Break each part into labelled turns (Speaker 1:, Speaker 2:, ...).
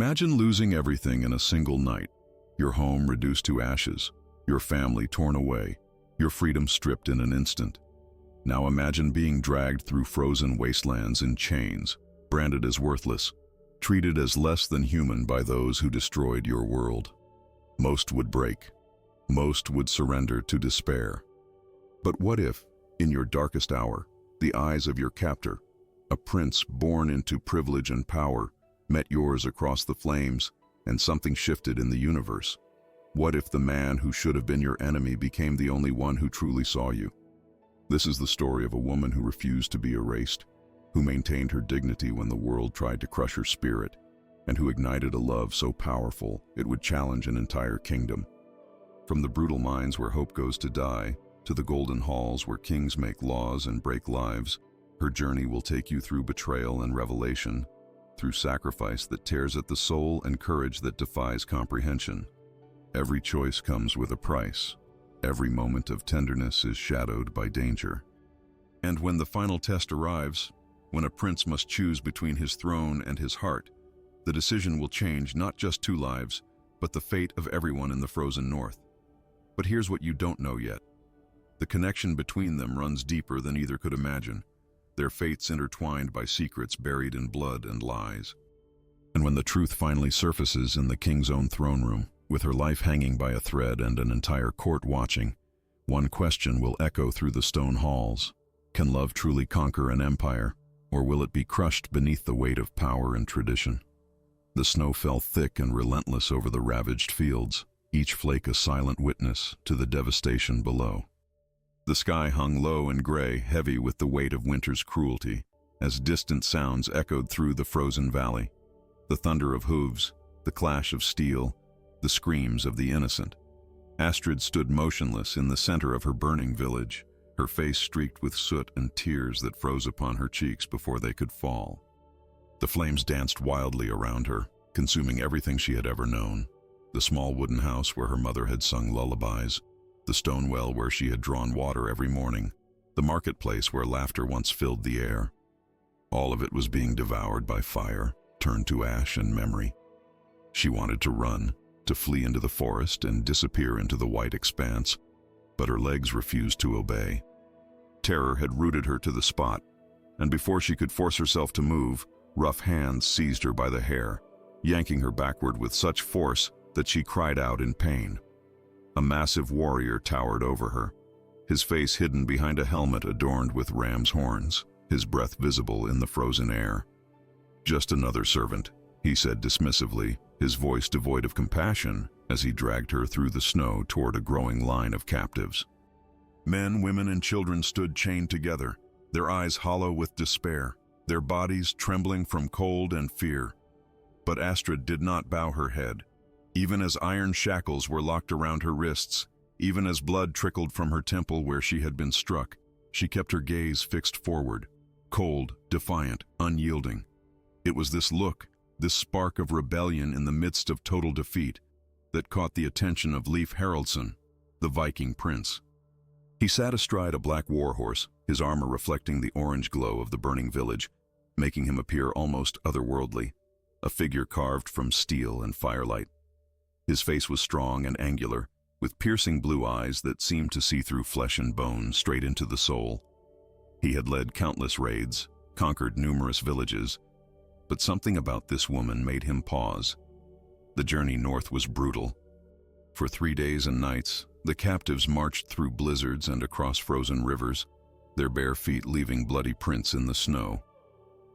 Speaker 1: Imagine losing everything in a single night. Your home reduced to ashes, your family torn away, your freedom stripped in an instant. Now imagine being dragged through frozen wastelands in chains, branded as worthless, treated as less than human by those who destroyed your world. Most would break. Most would surrender to despair. But what if, in your darkest hour, the eyes of your captor, a prince born into privilege and power, met yours across the flames, and something shifted in the universe? What if the man who should have been your enemy became the only one who truly saw you? This is the story of a woman who refused to be erased, who maintained her dignity when the world tried to crush her spirit, and who ignited a love so powerful it would challenge an entire kingdom. From the brutal mines where hope goes to die, to the golden halls where kings make laws and break lives, her journey will take you through betrayal and revelation, through sacrifice that tears at the soul and courage that defies comprehension. Every choice comes with a price. Every moment of tenderness is shadowed by danger. And when the final test arrives, when a prince must choose between his throne and his heart, the decision will change not just two lives, but the fate of everyone in the frozen north. But here's what you don't know yet. The connection between them runs deeper than either could imagine, their fates intertwined by secrets buried in blood and lies. And when the truth finally surfaces in the king's own throne room, with her life hanging by a thread and an entire court watching, one question will echo through the stone halls. Can love truly conquer an empire, or will it be crushed beneath the weight of power and tradition? The snow fell thick and relentless over the ravaged fields, each flake a silent witness to the devastation below. The sky hung low and gray, heavy with the weight of winter's cruelty, as distant sounds echoed through the frozen valley. The thunder of hooves, the clash of steel, the screams of the innocent. Astrid stood motionless in the center of her burning village, her face streaked with soot and tears that froze upon her cheeks before they could fall. The flames danced wildly around her, consuming everything she had ever known. The small wooden house where her mother had sung lullabies, the stone well where she had drawn water every morning, the marketplace where laughter once filled the air. All of it was being devoured by fire, turned to ash and memory. She wanted to run, to flee into the forest and disappear into the white expanse, but her legs refused to obey. Terror had rooted her to the spot, and before she could force herself to move, rough hands seized her by the hair, yanking her backward with such force that she cried out in pain. A massive warrior towered over her, his face hidden behind a helmet adorned with ram's horns, his breath visible in the frozen air. "Just another servant," he said dismissively, his voice devoid of compassion as he dragged her through the snow toward a growing line of captives. Men, women, and children stood chained together, their eyes hollow with despair, their bodies trembling from cold and fear. But Astrid did not bow her head. Even as iron shackles were locked around her wrists, even as blood trickled from her temple where she had been struck, she kept her gaze fixed forward, cold, defiant, unyielding. It was this look, this spark of rebellion in the midst of total defeat, that caught the attention of Leif Haraldsson, the Viking prince. He sat astride a black warhorse, his armor reflecting the orange glow of the burning village, making him appear almost otherworldly, a figure carved from steel and firelight. His face was strong and angular, with piercing blue eyes that seemed to see through flesh and bone straight into the soul. He had led countless raids, conquered numerous villages, but something about this woman made him pause. The journey north was brutal. For 3 days and nights, the captives marched through blizzards and across frozen rivers, their bare feet leaving bloody prints in the snow.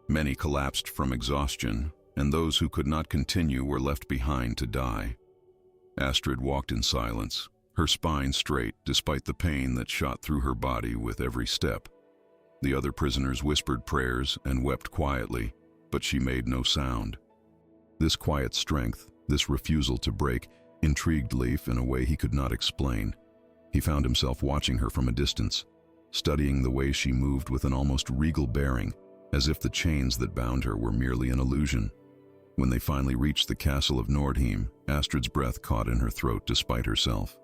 Speaker 1: Many collapsed from exhaustion, and those who could not continue were left behind to die. Astrid walked in silence, her spine straight despite the pain that shot through her body with every step. The other prisoners whispered prayers and wept quietly, but she made no sound. This quiet strength, this refusal to break, intrigued Leif in a way he could not explain. He found himself watching her from a distance, studying the way she moved with an almost regal bearing, as if the chains that bound her were merely an illusion. When they finally reached the castle of Nordheim, Astrid's breath caught in her throat despite herself.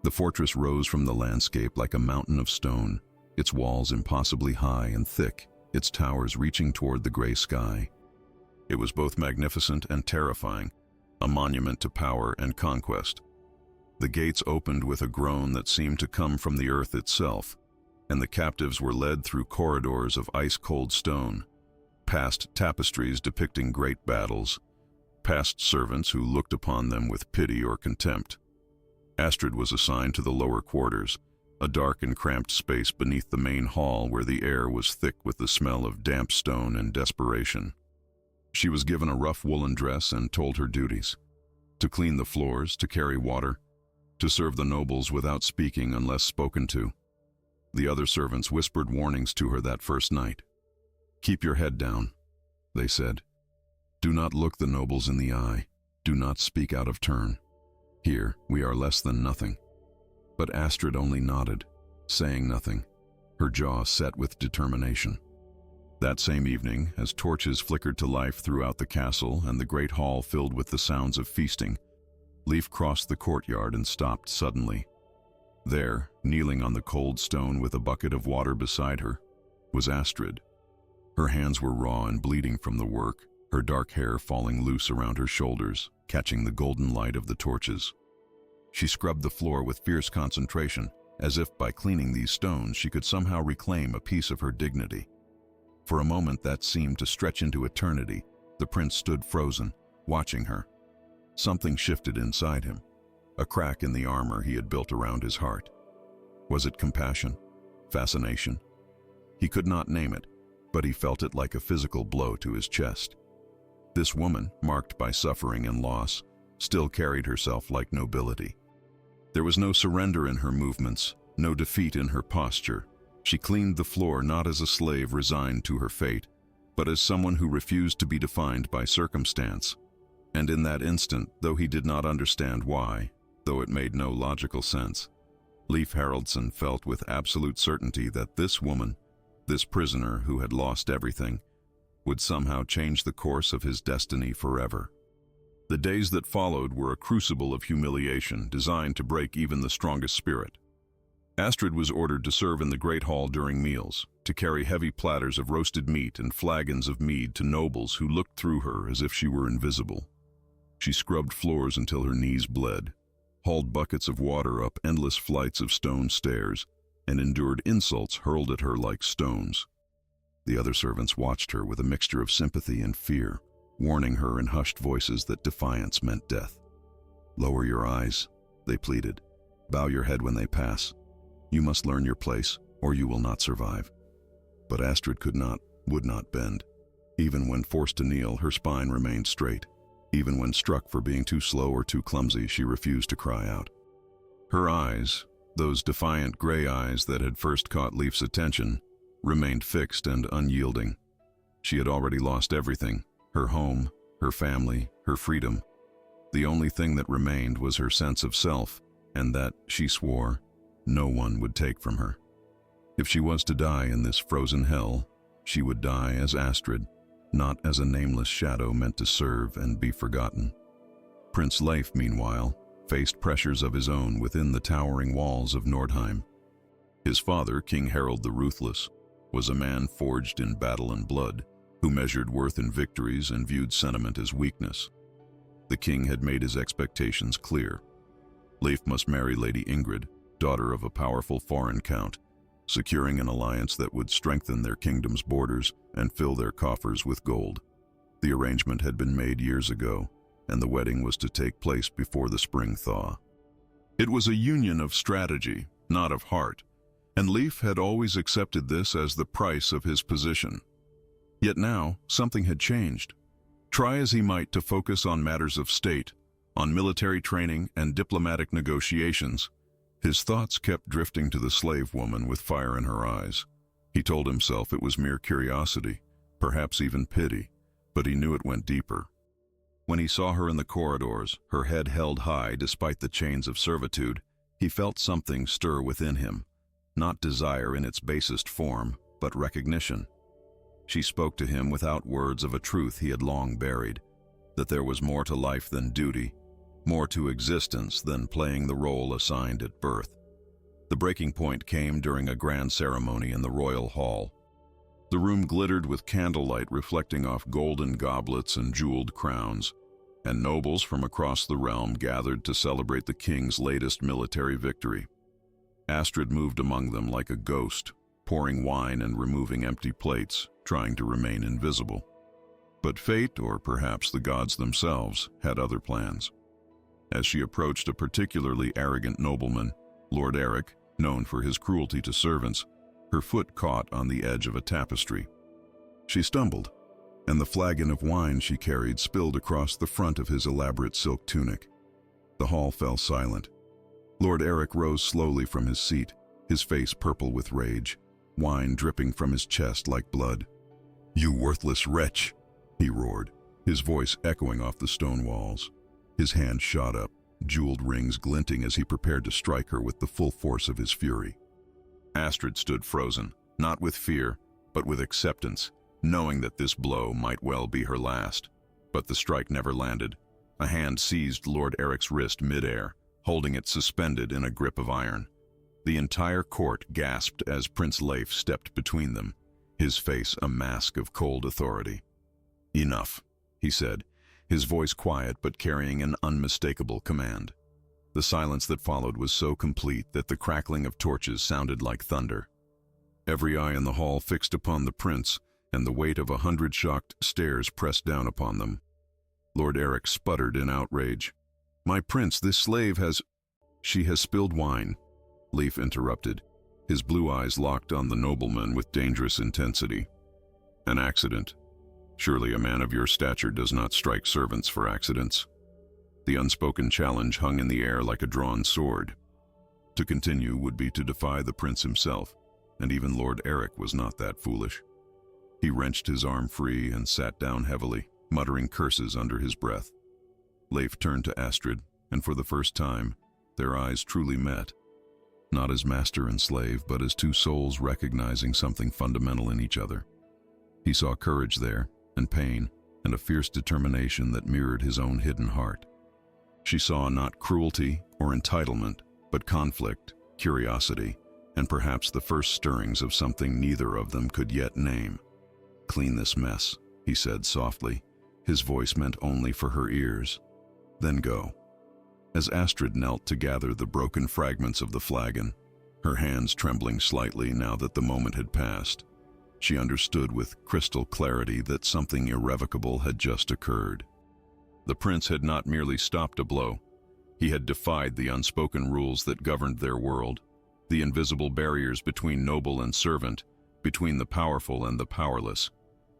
Speaker 1: The fortress rose from the landscape like a mountain of stone, its walls impossibly high and thick, its towers reaching toward the gray sky. It was both magnificent and terrifying, a monument to power and conquest. The gates opened with a groan that seemed to come from the earth itself, and the captives were led through corridors of ice-cold stone, past tapestries depicting great battles, past servants who looked upon them with pity or contempt. Astrid was assigned to the lower quarters, a dark and cramped space beneath the main hall where the air was thick with the smell of damp stone and desperation. She was given a rough woolen dress and told her duties: to clean the floors, to carry water, to serve the nobles without speaking unless spoken to. The other servants whispered warnings to her that first night. "Keep your head down," they said. "Do not look the nobles in the eye. Do not speak out of turn. Here, we are less than nothing." But Astrid only nodded, saying nothing, her jaw set with determination. That same evening, as torches flickered to life throughout the castle and the great hall filled with the sounds of feasting, Leif crossed the courtyard and stopped suddenly. There, kneeling on the cold stone with a bucket of water beside her, was Astrid. Her hands were raw and bleeding from the work, her dark hair falling loose around her shoulders, catching the golden light of the torches. She scrubbed the floor with fierce concentration, as if by cleaning these stones she could somehow reclaim a piece of her dignity. For a moment that seemed to stretch into eternity, the prince stood frozen, watching her. Something shifted inside him, a crack in the armor he had built around his heart. Was it compassion? Fascination? He could not name it, but he felt it like a physical blow to his chest. This woman, marked by suffering and loss, still carried herself like nobility. There was no surrender in her movements, no defeat in her posture. She cleaned the floor not as a slave resigned to her fate, but as someone who refused to be defined by circumstance. And in that instant, though he did not understand why, though it made no logical sense, Leif Haraldsson felt with absolute certainty that this woman, this prisoner who had lost everything, would somehow change the course of his destiny forever. The days that followed were a crucible of humiliation designed to break even the strongest spirit. Astrid was ordered to serve in the great hall during meals, to carry heavy platters of roasted meat and flagons of mead to nobles who looked through her as if she were invisible. She scrubbed floors until her knees bled, hauled buckets of water up endless flights of stone stairs, and endured insults hurled at her like stones. The other servants watched her with a mixture of sympathy and fear, warning her in hushed voices that defiance meant death. "Lower your eyes," they pleaded. "Bow your head when they pass. You must learn your place, or you will not survive." But Astrid would not bend. Even when forced to kneel, her spine remained straight. Even when struck for being too slow or too clumsy, she refused to cry out. Her eyes, those defiant gray eyes that had first caught Leif's attention, remained fixed and unyielding. She had already lost everything: her home, her family, her freedom. The only thing that remained was her sense of self, and that, she swore, no one would take from her. If she was to die in this frozen hell, she would die as Astrid, not as a nameless shadow meant to serve and be forgotten. Prince Leif, meanwhile, faced pressures of his own within the towering walls of Nordheim. His father, King Harald the Ruthless, was a man forged in battle and blood, who measured worth in victories and viewed sentiment as weakness. The king had made his expectations clear. Leif must marry Lady Ingrid, daughter of a powerful foreign count, securing an alliance that would strengthen their kingdom's borders and fill their coffers with gold. The arrangement had been made years ago, and the wedding was to take place before the spring thaw. It was a union of strategy, not of heart, and Leif had always accepted this as the price of his position. Yet now, something had changed. Try as he might to focus on matters of state, on military training and diplomatic negotiations, his thoughts kept drifting to the slave woman with fire in her eyes. He told himself it was mere curiosity, perhaps even pity, but he knew it went deeper. When he saw her in the corridors, her head held high despite the chains of servitude, he felt something stir within him. Not desire in its basest form, but recognition. She spoke to him without words of a truth he had long buried, that there was more to life than duty, more to existence than playing the role assigned at birth. The breaking point came during a grand ceremony in the royal hall. The room glittered with candlelight reflecting off golden goblets and jeweled crowns, and nobles from across the realm gathered to celebrate the king's latest military victory. Astrid moved among them like a ghost, pouring wine and removing empty plates, trying to remain invisible. But fate, or perhaps the gods themselves, had other plans. As she approached a particularly arrogant nobleman, Lord Eric, known for his cruelty to servants, her foot caught on the edge of a tapestry. She stumbled, and the flagon of wine she carried spilled across the front of his elaborate silk tunic. The hall fell silent. Lord Eric rose slowly from his seat, his face purple with rage, wine dripping from his chest like blood. "You worthless wretch!" he roared, his voice echoing off the stone walls. His hand shot up, jeweled rings glinting as he prepared to strike her with the full force of his fury. Astrid stood frozen, not with fear, but with acceptance, knowing that this blow might well be her last. But the strike never landed. A hand seized Lord Eric's wrist mid-air, holding it suspended in a grip of iron. The entire court gasped as Prince Leif stepped between them, his face a mask of cold authority. "Enough," he said, his voice quiet but carrying an unmistakable command. The silence that followed was so complete that the crackling of torches sounded like thunder. Every eye in the hall fixed upon the prince, and the weight of 100 shocked stares pressed down upon them. Lord Eric sputtered in outrage. "My prince, this slave has—" "She has spilled wine," Leif interrupted, his blue eyes locked on the nobleman with dangerous intensity. "An accident. Surely a man of your stature does not strike servants for accidents." The unspoken challenge hung in the air like a drawn sword. To continue would be to defy the prince himself, and even Lord Eric was not that foolish. He wrenched his arm free and sat down heavily, muttering curses under his breath. Leif turned to Astrid, and for the first time, their eyes truly met. Not as master and slave, but as two souls recognizing something fundamental in each other. He saw courage there, and pain, and a fierce determination that mirrored his own hidden heart. She saw not cruelty or entitlement, but conflict, curiosity, and perhaps the first stirrings of something neither of them could yet name. "Clean this mess," he said softly, his voice meant only for her ears. "Then go." As Astrid knelt to gather the broken fragments of the flagon, her hands trembling slightly now that the moment had passed, she understood with crystal clarity that something irrevocable had just occurred. The prince had not merely stopped a blow. He had defied the unspoken rules that governed their world, the invisible barriers between noble and servant, between the powerful and the powerless.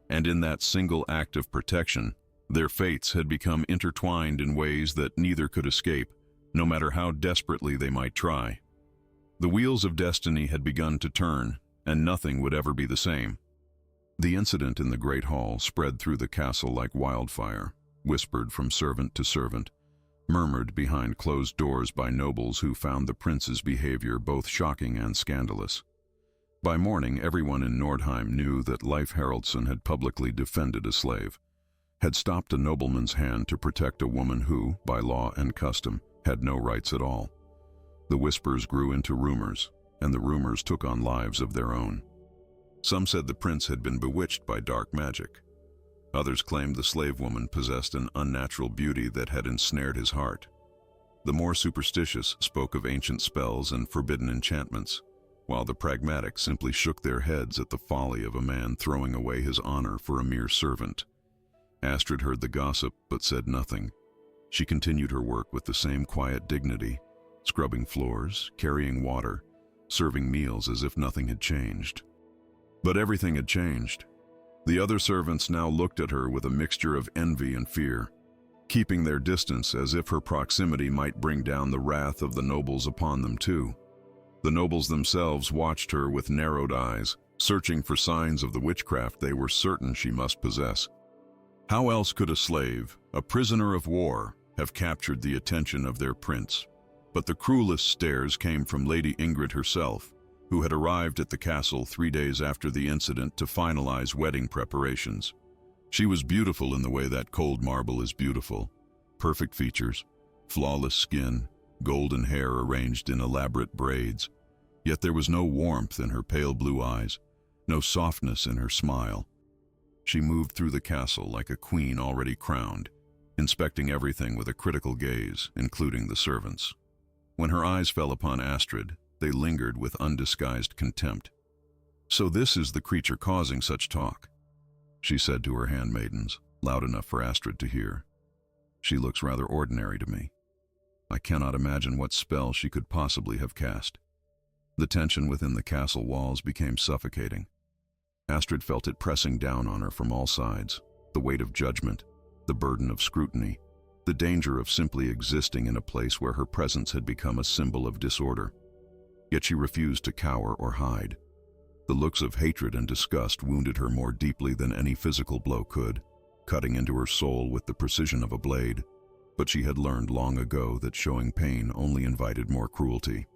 Speaker 1: And in that single act of protection, their fates had become intertwined in ways that neither could escape, no matter how desperately they might try. The wheels of destiny had begun to turn, and nothing would ever be the same. The incident in the Great Hall spread through the castle like wildfire, whispered from servant to servant, murmured behind closed doors by nobles who found the prince's behavior both shocking and scandalous. By morning, everyone in Nordheim knew that Leif Haraldsson had publicly defended a slave, had stopped a nobleman's hand to protect a woman who, by law and custom, had no rights at all. The whispers grew into rumors, and the rumors took on lives of their own. Some said the prince had been bewitched by dark magic. Others claimed the slave woman possessed an unnatural beauty that had ensnared his heart. The more superstitious spoke of ancient spells and forbidden enchantments, while the pragmatic simply shook their heads at the folly of a man throwing away his honor for a mere servant. Astrid heard the gossip but said nothing. She continued her work with the same quiet dignity, scrubbing floors, carrying water, serving meals as if nothing had changed. But everything had changed. The other servants now looked at her with a mixture of envy and fear, keeping their distance as if her proximity might bring down the wrath of the nobles upon them too. The nobles themselves watched her with narrowed eyes, searching for signs of the witchcraft they were certain she must possess. How else could a slave, a prisoner of war, have captured the attention of their prince? But the cruelest stares came from Lady Ingrid herself, who had arrived at the castle 3 days after the incident to finalize wedding preparations. She was beautiful in the way that cold marble is beautiful. Perfect features, flawless skin, golden hair arranged in elaborate braids. Yet there was no warmth in her pale blue eyes, no softness in her smile. She moved through the castle like a queen already crowned, inspecting everything with a critical gaze, including the servants. When her eyes fell upon Astrid, they lingered with undisguised contempt. "So this is the creature causing such talk," she said to her handmaidens, loud enough for Astrid to hear. "She looks rather ordinary to me. I cannot imagine what spell she could possibly have cast." The tension within the castle walls became suffocating. Astrid felt it pressing down on her from all sides, the weight of judgment, the burden of scrutiny, the danger of simply existing in a place where her presence had become a symbol of disorder. Yet she refused to cower or hide. The looks of hatred and disgust wounded her more deeply than any physical blow could, cutting into her soul with the precision of a blade. But she had learned long ago that showing pain only invited more cruelty.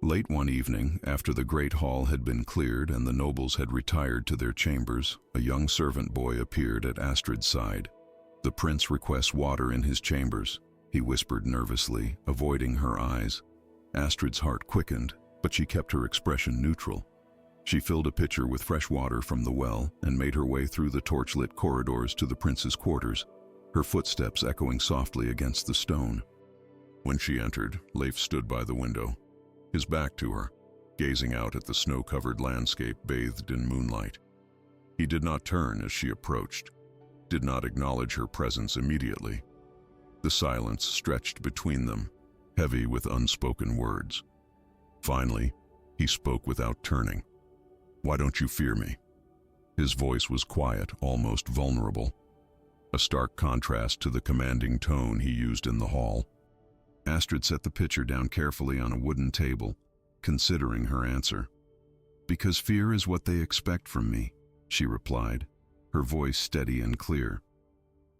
Speaker 1: Late one evening, after the great hall had been cleared and the nobles had retired to their chambers, a young servant boy appeared at Astrid's side. "The prince requests water in his chambers," he whispered nervously, avoiding her eyes. Astrid's heart quickened, but she kept her expression neutral. She filled a pitcher with fresh water from the well and made her way through the torch-lit corridors to the prince's quarters, her footsteps echoing softly against the stone. When she entered, Leif stood by the window, his back to her, gazing out at the snow-covered landscape bathed in moonlight. He did not turn as she approached, did not acknowledge her presence immediately. The silence stretched between them, heavy with unspoken words. Finally, he spoke without turning. "Why don't you fear me?" His voice was quiet, almost vulnerable, a stark contrast to the commanding tone he used in the hall. Astrid set the pitcher down carefully on a wooden table, considering her answer. "Because fear is what they expect from me," she replied, her voice steady and clear.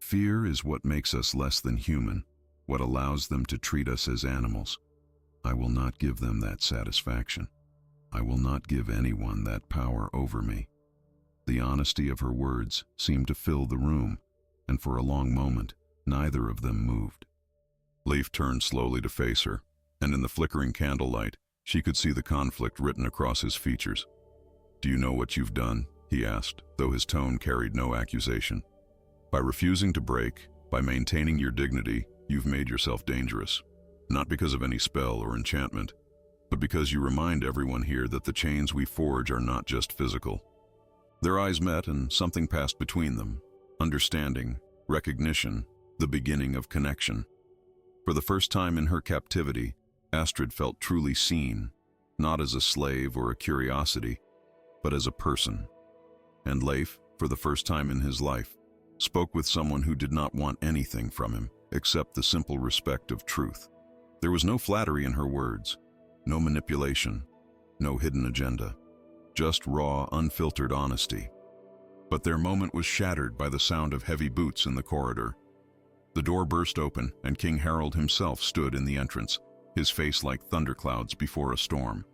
Speaker 1: "Fear is what makes us less than human, what allows them to treat us as animals. I will not give them that satisfaction. I will not give anyone that power over me." The honesty of her words seemed to fill the room, and for a long moment, neither of them moved. Leif turned slowly to face her, and in the flickering candlelight, she could see the conflict written across his features. "Do you know what you've done?" he asked, though his tone carried no accusation. "By refusing to break, by maintaining your dignity, you've made yourself dangerous. Not because of any spell or enchantment, but because you remind everyone here that the chains we forge are not just physical." Their eyes met and something passed between them. Understanding, recognition, the beginning of connection. For the first time in her captivity, Astrid felt truly seen, not as a slave or a curiosity, but as a person. And Leif, for the first time in his life, spoke with someone who did not want anything from him except the simple respect of truth. There was no flattery in her words, no manipulation, no hidden agenda, just raw, unfiltered honesty. But their moment was shattered by the sound of heavy boots in the corridor. The door burst open, and King Harold himself stood in the entrance, his face like thunderclouds before a storm.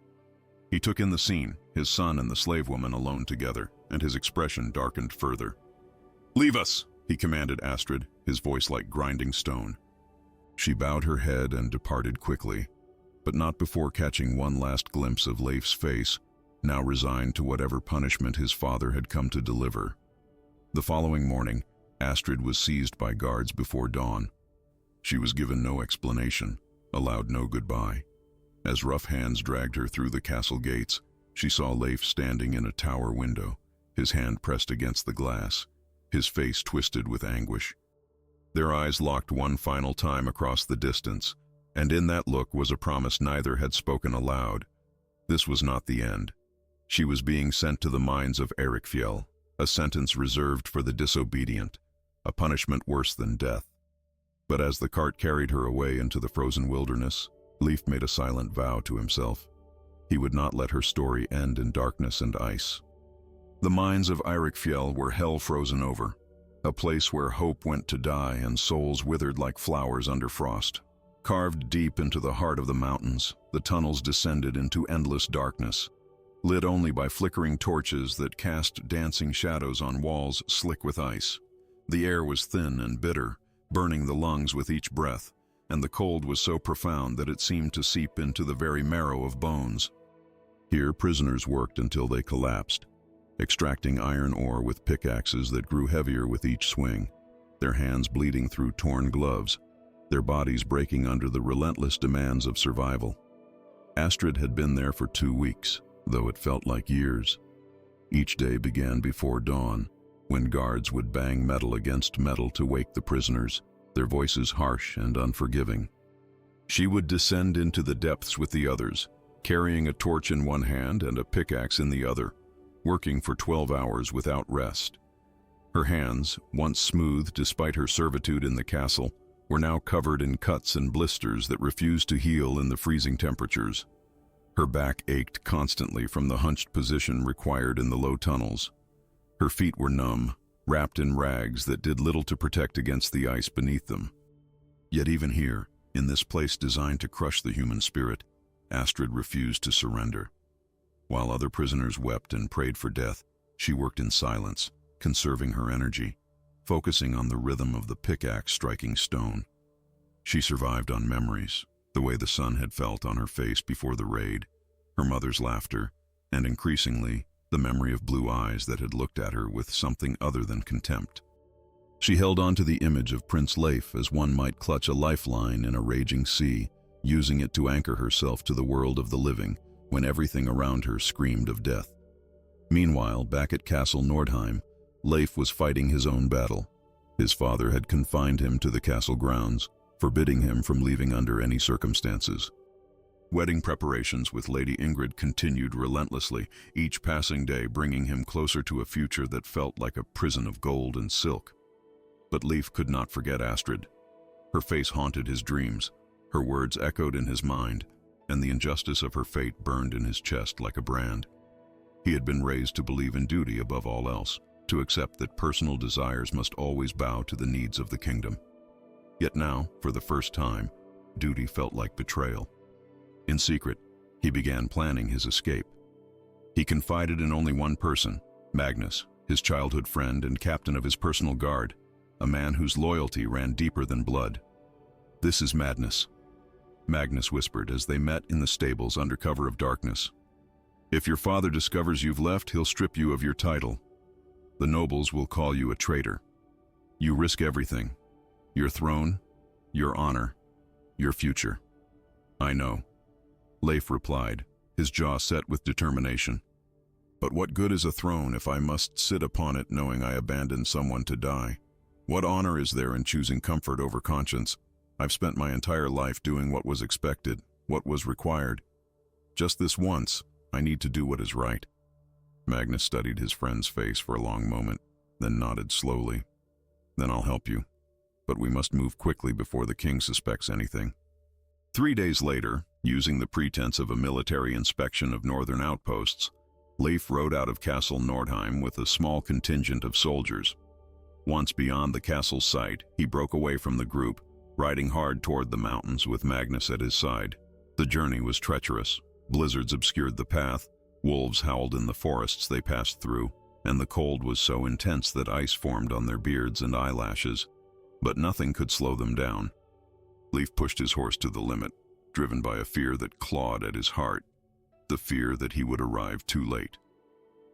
Speaker 1: He took in the scene, his son and the slave woman alone together, and his expression darkened further. "Leave us," he commanded Astrid, his voice like grinding stone. She bowed her head and departed quickly, but not before catching one last glimpse of Leif's face, now resigned to whatever punishment his father had come to deliver. The following morning, Astrid was seized by guards before dawn. She was given no explanation, allowed no goodbye. As rough hands dragged her through the castle gates, she saw Leif standing in a tower window, his hand pressed against the glass, his face twisted with anguish. Their eyes locked one final time across the distance, and in that look was a promise neither had spoken aloud. This was not the end. She was being sent to the mines of Erikfjell, a sentence reserved for the disobedient, a punishment worse than death. But as the cart carried her away into the frozen wilderness, Leif made a silent vow to himself. He would not let her story end in darkness and ice. The mines of Erikfjell were hell frozen over, a place where hope went to die and souls withered like flowers under frost. Carved deep into the heart of the mountains, the tunnels descended into endless darkness, lit only by flickering torches that cast dancing shadows on walls slick with ice. The air was thin and bitter, burning the lungs with each breath, and the cold was so profound that it seemed to seep into the very marrow of bones. Here prisoners worked until they collapsed, extracting iron ore with pickaxes that grew heavier with each swing, their hands bleeding through torn gloves, their bodies breaking under the relentless demands of survival. Astrid had been there for 2 weeks, though it felt like years. Each day began before dawn, when guards would bang metal against metal to wake the prisoners, their voices harsh and unforgiving. She would descend into the depths with the others, carrying a torch in one hand and a pickaxe in the other, working for 12 hours without rest. Her hands, once smooth despite her servitude in the castle, were now covered in cuts and blisters that refused to heal in the freezing temperatures. Her back ached constantly from the hunched position required in the low tunnels. Her feet were numb, wrapped in rags that did little to protect against the ice beneath them. Yet even here, in this place designed to crush the human spirit, Astrid refused to surrender. While other prisoners wept and prayed for death, she worked in silence, conserving her energy, focusing on the rhythm of the pickaxe striking stone. She survived on memories, the way the sun had felt on her face before the raid, her mother's laughter, and increasingly, the memory of blue eyes that had looked at her with something other than contempt. She held on to the image of Prince Leif as one might clutch a lifeline in a raging sea, using it to anchor herself to the world of the living when everything around her screamed of death. Meanwhile, back at Castle Nordheim, Leif was fighting his own battle. His father had confined him to the castle grounds, forbidding him from leaving under any circumstances. Wedding preparations with Lady Ingrid continued relentlessly, each passing day bringing him closer to a future that felt like a prison of gold and silk. But Leif could not forget Astrid. Her face haunted his dreams, her words echoed in his mind, and the injustice of her fate burned in his chest like a brand. He had been raised to believe in duty above all else, to accept that personal desires must always bow to the needs of the kingdom. Yet now, for the first time, duty felt like betrayal. In secret, he began planning his escape. He confided in only one person, Magnus, his childhood friend and captain of his personal guard, a man whose loyalty ran deeper than blood. "This is madness," Magnus whispered as they met in the stables under cover of darkness. "If your father discovers you've left, he'll strip you of your title. The nobles will call you a traitor. You risk everything. Your throne, your honor, your future." "I know," Leif replied, his jaw set with determination. "But what good is a throne if I must sit upon it knowing I abandoned someone to die? What honor is there in choosing comfort over conscience? I've spent my entire life doing what was expected, what was required. Just this once, I need to do what is right." Magnus studied his friend's face for a long moment, then nodded slowly. "Then I'll help you. But we must move quickly before the king suspects anything." 3 days later, using the pretense of a military inspection of northern outposts, Leif rode out of Castle Nordheim with a small contingent of soldiers. Once beyond the castle's site, he broke away from the group, riding hard toward the mountains with Magnus at his side. The journey was treacherous. Blizzards obscured the path, wolves howled in the forests they passed through, and the cold was so intense that ice formed on their beards and eyelashes. But nothing could slow them down. Leif pushed his horse to the limit, driven by a fear that clawed at his heart, the fear that he would arrive too late.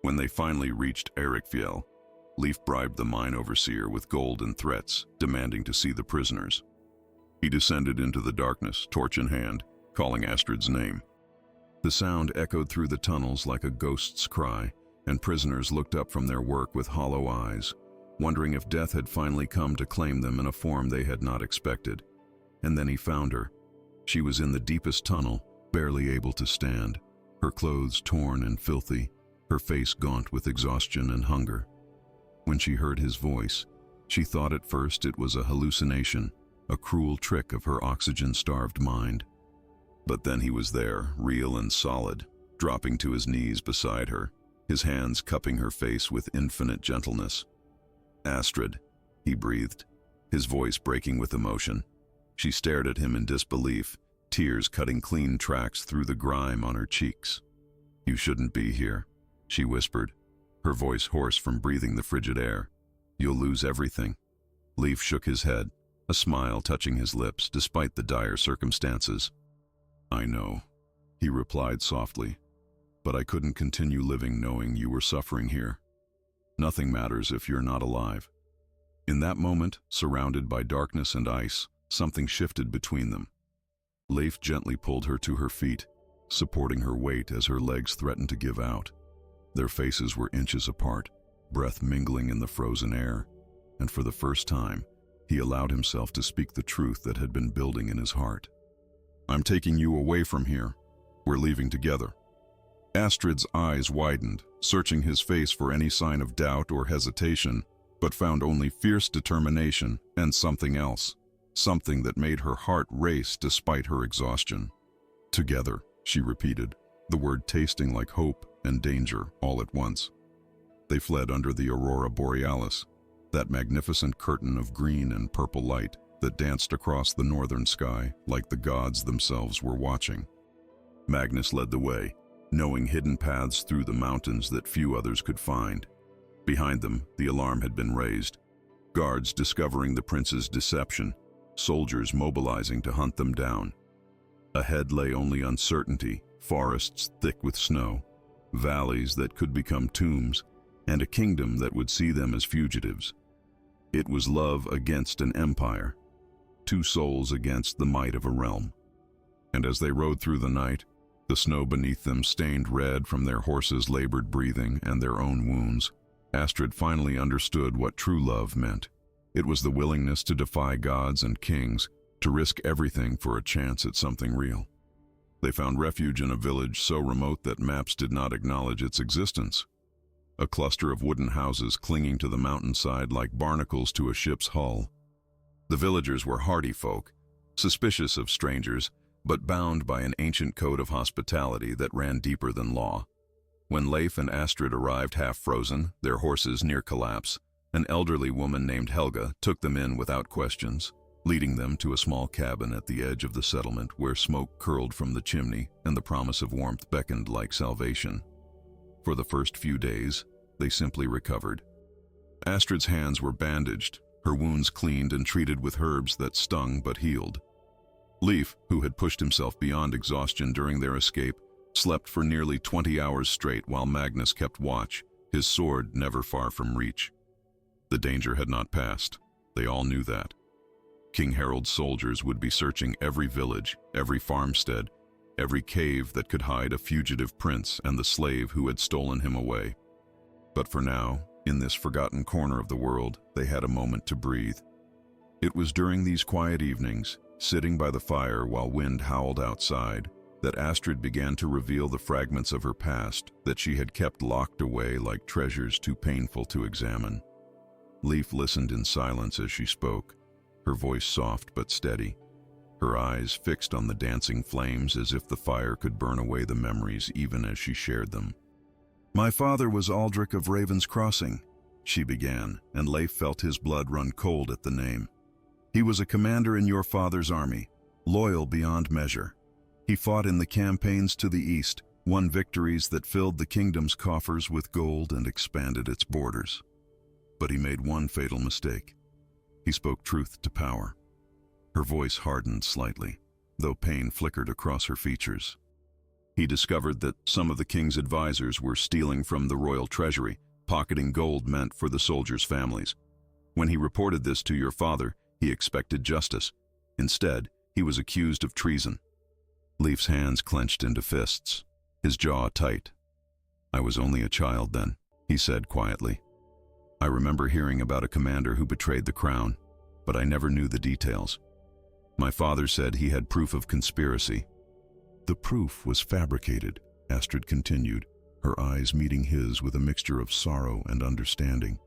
Speaker 1: When they finally reached Erikfjell, Leif bribed the mine overseer with gold and threats, demanding to see the prisoners. He descended into the darkness, torch in hand, calling Astrid's name. The sound echoed through the tunnels like a ghost's cry, and prisoners looked up from their work with hollow eyes, wondering if death had finally come to claim them in a form they had not expected. And then he found her. She was in the deepest tunnel, barely able to stand, her clothes torn and filthy, her face gaunt with exhaustion and hunger. When she heard his voice, she thought at first it was a hallucination, a cruel trick of her oxygen-starved mind. But then he was there, real and solid, dropping to his knees beside her, his hands cupping her face with infinite gentleness. "Astrid," he breathed, his voice breaking with emotion. She stared at him in disbelief, tears cutting clean tracks through the grime on her cheeks. "You shouldn't be here," she whispered, her voice hoarse from breathing the frigid air. "You'll lose everything." Leif shook his head, a smile touching his lips despite the dire circumstances. "I know," he replied softly. but I couldn't continue living knowing you were suffering here. Nothing matters if you're not alive." In that moment, surrounded by darkness and ice, something shifted between them. Leif gently pulled her to her feet, supporting her weight as her legs threatened to give out. Their faces were inches apart, breath mingling in the frozen air, and for the first time, he allowed himself to speak the truth that had been building in his heart. "I'm taking you away from here. We're leaving together." Astrid's eyes widened, searching his face for any sign of doubt or hesitation, but found only fierce determination and something else, something that made her heart race despite her exhaustion. "Together," she repeated, the word tasting like hope and danger all at once. They fled under the aurora borealis, that magnificent curtain of green and purple light that danced across the northern sky like the gods themselves were watching. Magnus led the way, knowing hidden paths through the mountains that few others could find. Behind them, the alarm had been raised. Guards discovering the prince's deception, soldiers mobilizing to hunt them down. Ahead lay only uncertainty, forests thick with snow, valleys that could become tombs, and a kingdom that would see them as fugitives. It was love against an empire, two souls against the might of a realm. And as they rode through the night, the snow beneath them stained red from their horses' labored breathing and their own wounds, Astrid finally understood what true love meant. It was the willingness to defy gods and kings, to risk everything for a chance at something real. They found refuge in a village so remote that maps did not acknowledge its existence. A cluster of wooden houses clinging to the mountainside like barnacles to a ship's hull. The villagers were hardy folk, suspicious of strangers, but bound by an ancient code of hospitality that ran deeper than law. When Leif and Astrid arrived half-frozen, their horses near collapse, an elderly woman named Helga took them in without questions, leading them to a small cabin at the edge of the settlement where smoke curled from the chimney and the promise of warmth beckoned like salvation. For the first few days, they simply recovered. Astrid's hands were bandaged, her wounds cleaned and treated with herbs that stung but healed. Leif, who had pushed himself beyond exhaustion during their escape, slept for nearly 20 hours straight while Magnus kept watch, his sword never far from reach. The danger had not passed. They all knew that. King Harold's soldiers would be searching every village, every farmstead, every cave that could hide a fugitive prince and the slave who had stolen him away. But for now, in this forgotten corner of the world, they had a moment to breathe. It was during these quiet evenings, sitting by the fire while wind howled outside, that Astrid began to reveal the fragments of her past that she had kept locked away like treasures too painful to examine. Leif listened in silence as she spoke, her voice soft but steady, her eyes fixed on the dancing flames as if the fire could burn away the memories even as she shared them. "My father was Aldrich of Raven's Crossing," she began, and Leif felt his blood run cold at the name. "He was a commander in your father's army, loyal beyond measure. He fought in the campaigns to the east, won victories that filled the kingdom's coffers with gold and expanded its borders. But he made one fatal mistake. He spoke truth to power." Her voice hardened slightly, though pain flickered across her features. "He discovered that some of the king's advisors were stealing from the royal treasury, pocketing gold meant for the soldiers' families. When he reported this to your father, he expected justice. Instead, he was accused of treason." Leif's hands clenched into fists, his jaw tight. "I was only a child then," he said quietly. "I remember hearing about a commander who betrayed the crown, but I never knew the details. My father said he had proof of conspiracy." "The proof was fabricated," Astrid continued, her eyes meeting his with a mixture of sorrow and understanding.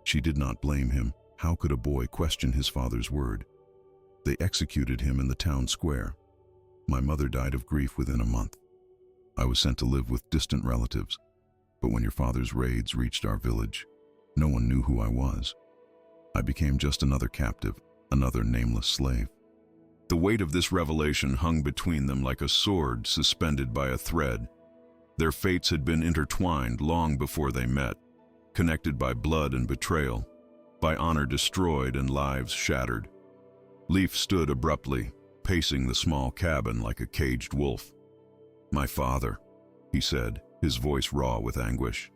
Speaker 1: She did not blame him. How could a boy question his father's word? "They executed him in the town square. My mother died of grief within a month. I was sent to live with distant relatives, but when your father's raids reached our village, no one knew who I was. I became just another captive, another nameless slave." The weight of this revelation hung between them like a sword suspended by a thread. Their fates had been intertwined long before they met, connected by blood and betrayal, by honor destroyed and lives shattered. Leif stood abruptly, pacing the small cabin like a caged wolf. "My father," he said, his voice raw with anguish.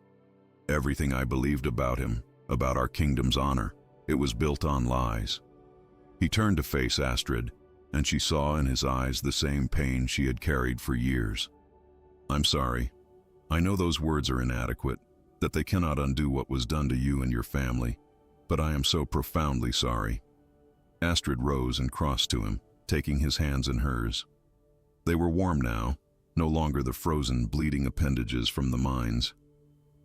Speaker 1: Everything I believed about him, about our kingdom's honor, it was built on lies. He turned to face Astrid, and she saw in his eyes the same pain she had carried for years. I'm sorry. I know those words are inadequate, that they cannot undo what was done to you and your family, but I am so profoundly sorry. Astrid rose and crossed to him, taking his hands in hers. They were warm now, no longer the frozen, bleeding appendages from the mines,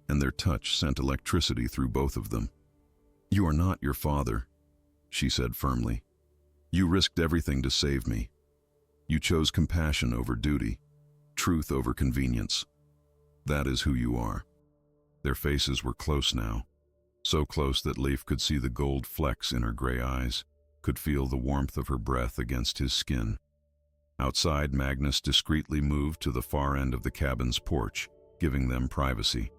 Speaker 1: and their touch sent electricity through both of them. You are not your father, she said firmly. You risked everything to save me. You chose compassion over duty, truth over convenience. That is who you are. Their faces were close now, so close that Leif could see the gold flecks in her gray eyes, could feel the warmth of her breath against his skin. Outside, Magnus discreetly moved to the far end of the cabin's porch, giving them privacy.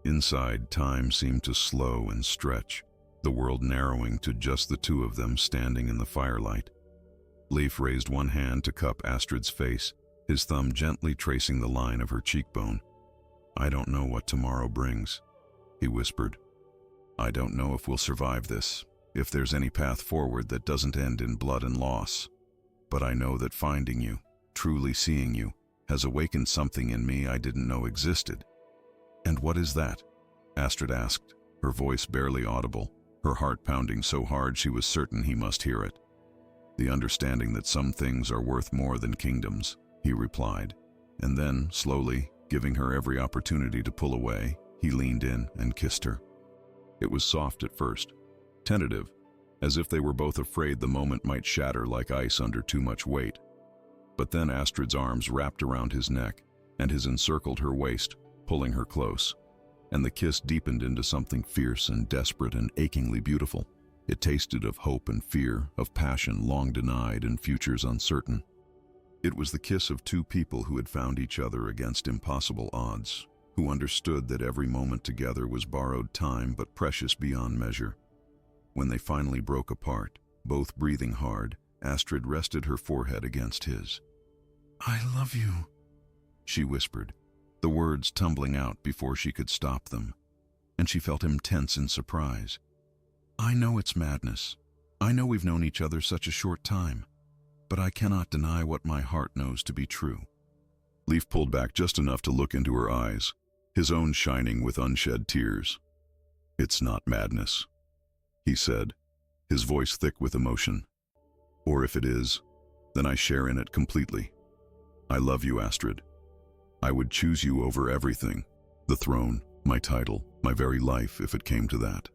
Speaker 1: Inside, time seemed to slow and stretch, the world narrowing to just the two of them standing in the firelight. Leif raised one hand to cup Astrid's face, his thumb gently tracing the line of her cheekbone. I don't know what tomorrow brings, he whispered. I don't know if we'll survive this, if there's any path forward that doesn't end in blood and loss. But I know that finding you, truly seeing you, has awakened something in me I didn't know existed. And what is that? Astrid asked, her voice barely audible, her heart pounding so hard she was certain he must hear it. The understanding that some things are worth more than kingdoms, he replied, and then, slowly, giving her every opportunity to pull away, he leaned in and kissed her. It was soft at first, tentative, as if they were both afraid the moment might shatter like ice under too much weight. But then Astrid's arms wrapped around his neck, and his encircled her waist, pulling her close, and the kiss deepened into something fierce and desperate and achingly beautiful. It tasted of hope and fear, of passion long denied and futures uncertain. It was the kiss of two people who had found each other against impossible odds, who understood that every moment together was borrowed time but precious beyond measure. When they finally broke apart, both breathing hard, Astrid rested her forehead against his. I love you, she whispered, the words tumbling out before she could stop them, and she felt him tense in surprise. I know it's madness. I know we've known each other such a short time, but I cannot deny what my heart knows to be true. Leif pulled back just enough to look into her eyes, his own shining with unshed tears. It's not madness, he said, his voice thick with emotion. Or if it is, then I share in it completely. I love you, Astrid. I would choose you over everything, the throne, my title, my very life, if it came to that.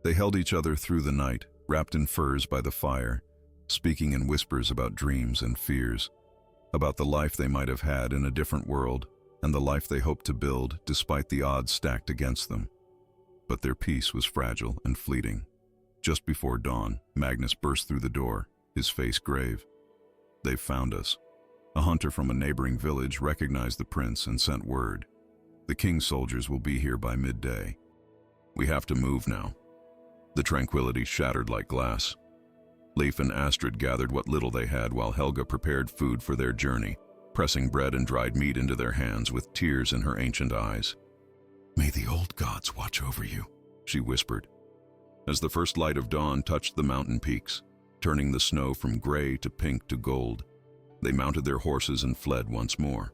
Speaker 1: They held each other through the night, wrapped in furs by the fire, speaking in whispers about dreams and fears, about the life they might have had in a different world and the life they hoped to build despite the odds stacked against them. But their peace was fragile and fleeting. Just before dawn, Magnus burst through the door, his face grave. They've found us. A hunter from a neighboring village recognized the prince and sent word. The king's soldiers will be here by midday. We have to move now. The tranquility shattered like glass. Leif and Astrid gathered what little they had while Helga prepared food for their journey, pressing bread and dried meat into their hands with tears in her ancient eyes. May the old gods watch over you, she whispered. As the first light of dawn touched the mountain peaks, turning the snow from gray to pink to gold, they mounted their horses and fled once more.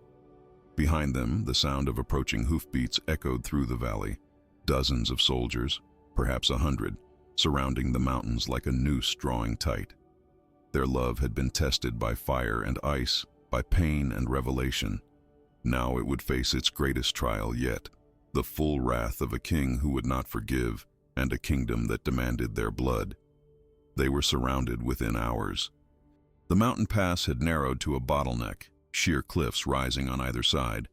Speaker 1: Behind them, the sound of approaching hoofbeats echoed through the valley. Dozens of soldiers, perhaps 100, surrounding the mountains like a noose drawing tight. Their love had been tested by fire and ice, by pain and revelation. Now it would face its greatest trial yet, the full wrath of a king who would not forgive and a kingdom that demanded their blood. They were surrounded within hours. The mountain pass had narrowed to a bottleneck, sheer cliffs rising on either side,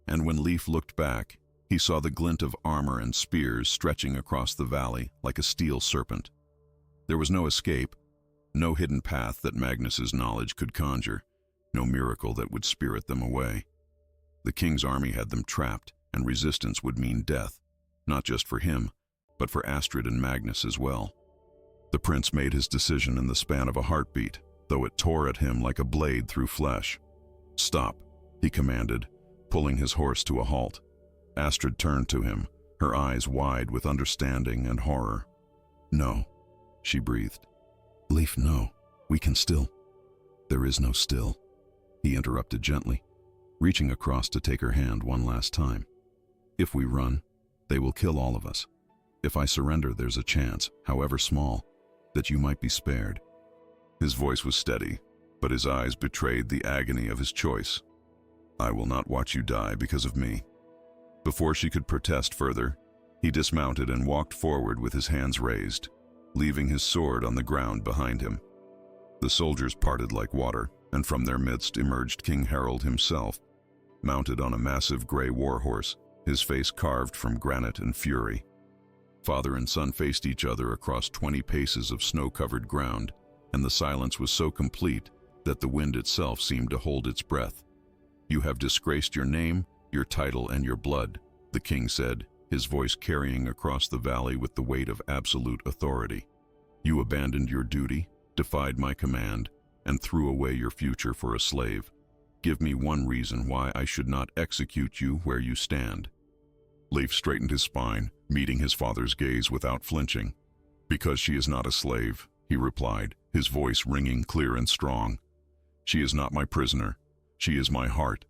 Speaker 1: and when Leif looked back, he saw the glint of armor and spears stretching across the valley like a steel serpent. There was no escape, no hidden path that Magnus's knowledge could conjure, no miracle that would spirit them away. The king's army had them trapped, and resistance would mean death, not just for him, but for Astrid and Magnus as well. The prince made his decision in the span of a heartbeat, though it tore at him like a blade through flesh. Stop, he commanded, pulling his horse to a halt. Astrid turned to him, her eyes wide with understanding and horror. "No," she breathed. "Leif, no. We can still." "There is no still," he interrupted gently, reaching across to take her hand one last time. "If we run, they will kill all of us. If I surrender, there's a chance, however small, that you might be spared." His voice was steady, but his eyes betrayed the agony of his choice. "I will not watch you die because of me." Before she could protest further, he dismounted and walked forward with his hands raised, leaving his sword on the ground behind him. The soldiers parted like water, and from their midst emerged King Harald himself, mounted on a massive gray warhorse, his face carved from granite and fury. Father and son faced each other across 20 paces of snow-covered ground, and the silence was so complete that the wind itself seemed to hold its breath. "You have disgraced your name, your title, and your blood," the king said, his voice carrying across the valley with the weight of absolute authority. "You abandoned your duty, defied my command, and threw away your future for a slave. Give me one reason why I should not execute you where you stand." Leif straightened his spine, meeting his father's gaze without flinching. "Because she is not a slave," he replied, his voice ringing clear and strong. "She is not my prisoner. She is my heart.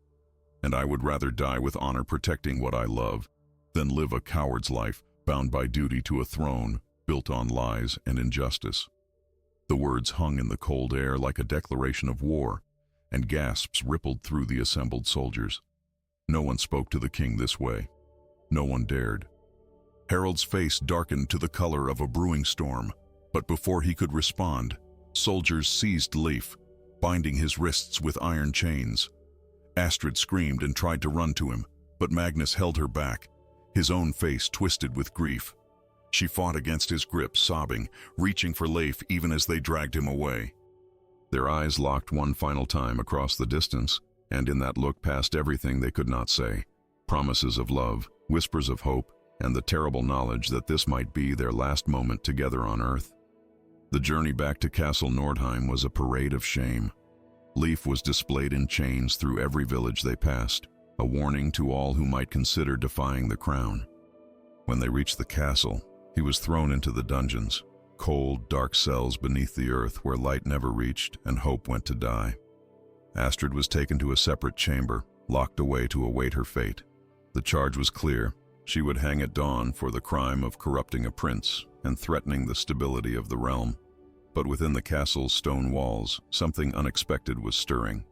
Speaker 1: And I would rather die with honor protecting what I love than live a coward's life bound by duty to a throne built on lies and injustice." The words hung in the cold air like a declaration of war, and gasps rippled through the assembled soldiers. No one spoke to the king this way. No one dared. Harald's face darkened to the color of a brewing storm, but before he could respond, soldiers seized Leif, binding his wrists with iron chains. Astrid screamed and tried to run to him, but Magnus held her back, his own face twisted with grief. She fought against his grip, sobbing, reaching for Leif even as they dragged him away. Their eyes locked one final time across the distance, and in that look passed everything they could not say. Promises of love, whispers of hope, and the terrible knowledge that this might be their last moment together on earth. The journey back to Castle Nordheim was a parade of shame. Leif was displayed in chains through every village they passed, a warning to all who might consider defying the crown. When they reached the castle, he was thrown into the dungeons, cold, dark cells beneath the earth where light never reached and hope went to die. Astrid was taken to a separate chamber, locked away to await her fate. The charge was clear. She would hang at dawn for the crime of corrupting a prince and threatening the stability of the realm. But within the castle's stone walls, something unexpected was stirring.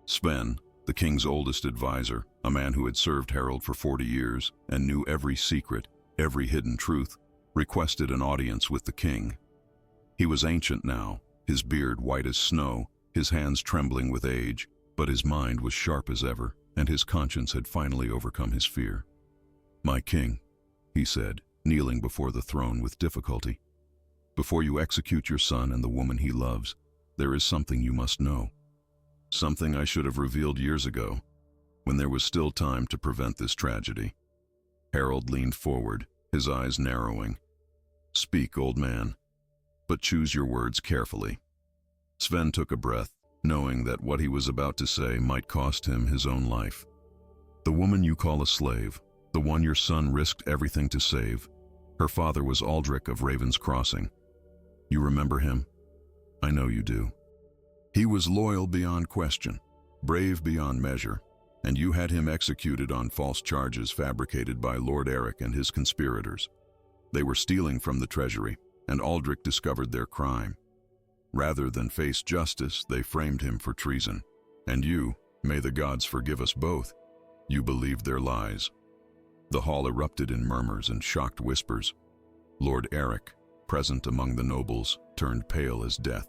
Speaker 1: Sven, the king's oldest advisor, a man who had served Harald for 40 years and knew every secret, every hidden truth, requested an audience with the king. He was ancient now, his beard white as snow, his hands trembling with age, but his mind was sharp as ever, and his conscience had finally overcome his fear. "My king," he said, kneeling before the throne with difficulty, "before you execute your son and the woman he loves, there is something you must know. Something I should have revealed years ago, when there was still time to prevent this tragedy." Harald leaned forward, his eyes narrowing. "Speak, old man, but choose your words carefully." Sven took a breath, knowing that what he was about to say might cost him his own life. "The woman you call a slave, the one your son risked everything to save, her father was Aldrich of Raven's Crossing. You remember him? I know you do. He was loyal beyond question, brave beyond measure, and you had him executed on false charges fabricated by Lord Eric and his conspirators. They were stealing from the treasury, and Aldrich discovered their crime. Rather than face justice, they framed him for treason. And you, may the gods forgive us both, you believed their lies." The hall erupted in murmurs and shocked whispers. Lord Eric, present among the nobles, turned pale as death.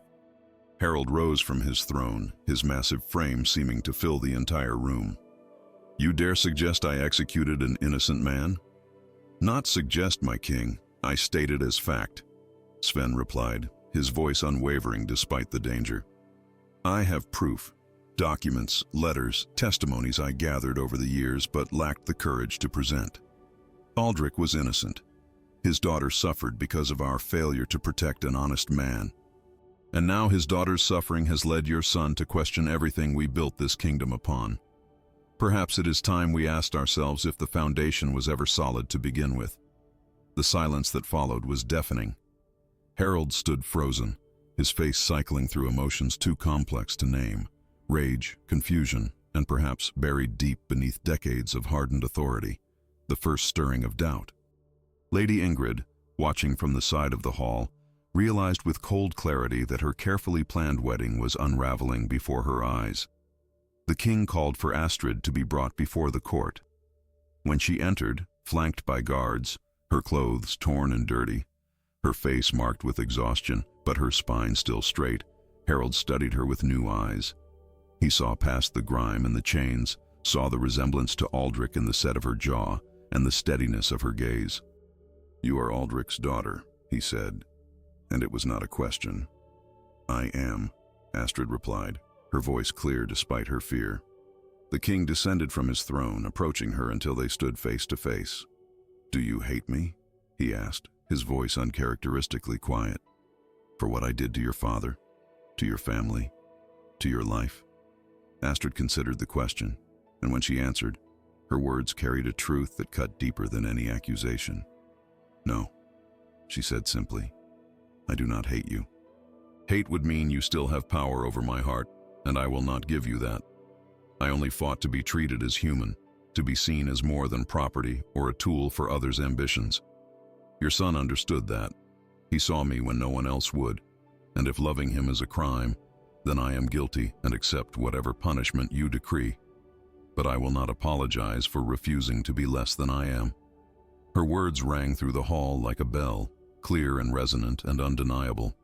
Speaker 1: Harald rose from his throne, his massive frame seeming to fill the entire room. "You dare suggest I executed an innocent man?" "Not suggest, my king. I state it as fact," Sven replied, his voice unwavering despite the danger. "I have proof. Documents, letters, testimonies I gathered over the years but lacked the courage to present. Aldrich was innocent. His daughter suffered because of our failure to protect an honest man. And now his daughter's suffering has led your son to question everything we built this kingdom upon. Perhaps it is time we asked ourselves if the foundation was ever solid to begin with. The silence that followed was deafening. Harold stood frozen, his face cycling through emotions too complex to name: rage, confusion, and perhaps buried deep beneath decades of hardened authority, the first stirring of doubt. Lady Ingrid, watching from the side of the hall, realized with cold clarity that her carefully planned wedding was unraveling before her eyes. The king called for Astrid to be brought before the court. When she entered, flanked by guards, her clothes torn and dirty, her face marked with exhaustion, but her spine still straight, Harold studied her with new eyes. He saw past the grime and the chains, saw the resemblance to Aldrich in the set of her jaw and the steadiness of her gaze. "You are Aldrich's daughter," he said, and it was not a question. "I am," Astrid replied, her voice clear despite her fear. The king descended from his throne, approaching her until they stood face to face. "Do you hate me?" he asked, his voice uncharacteristically quiet. "For what I did to your father, to your family, to your life?" Astrid considered the question, and when she answered, her words carried a truth that cut deeper than any accusation. "No," she said simply. "I do not hate you. Hate would mean you still have power over my heart, and I will not give you that. I only fought to be treated as human, to be seen as more than property or a tool for others' ambitions. Your son understood that. He saw me when no one else would, and if loving him is a crime, then I am guilty and accept whatever punishment you decree. But I will not apologize for refusing to be less than I am." Her words rang through the hall like a bell, clear and resonant and undeniable.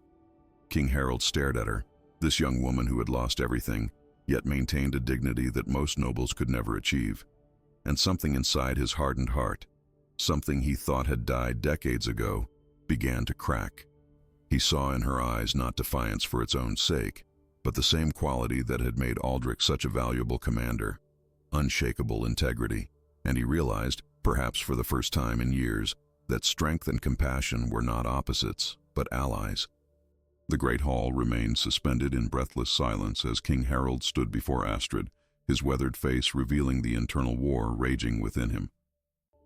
Speaker 1: King Harold stared at her, this young woman who had lost everything, yet maintained a dignity that most nobles could never achieve. And something inside his hardened heart, something he thought had died decades ago, began to crack. He saw in her eyes not defiance for its own sake, but the same quality that had made Aldrich such a valuable commander: unshakable integrity, and he realized, perhaps for the first time in years, that strength and compassion were not opposites, but allies. The great hall remained suspended in breathless silence as King Harold stood before Astrid, his weathered face revealing the internal war raging within him.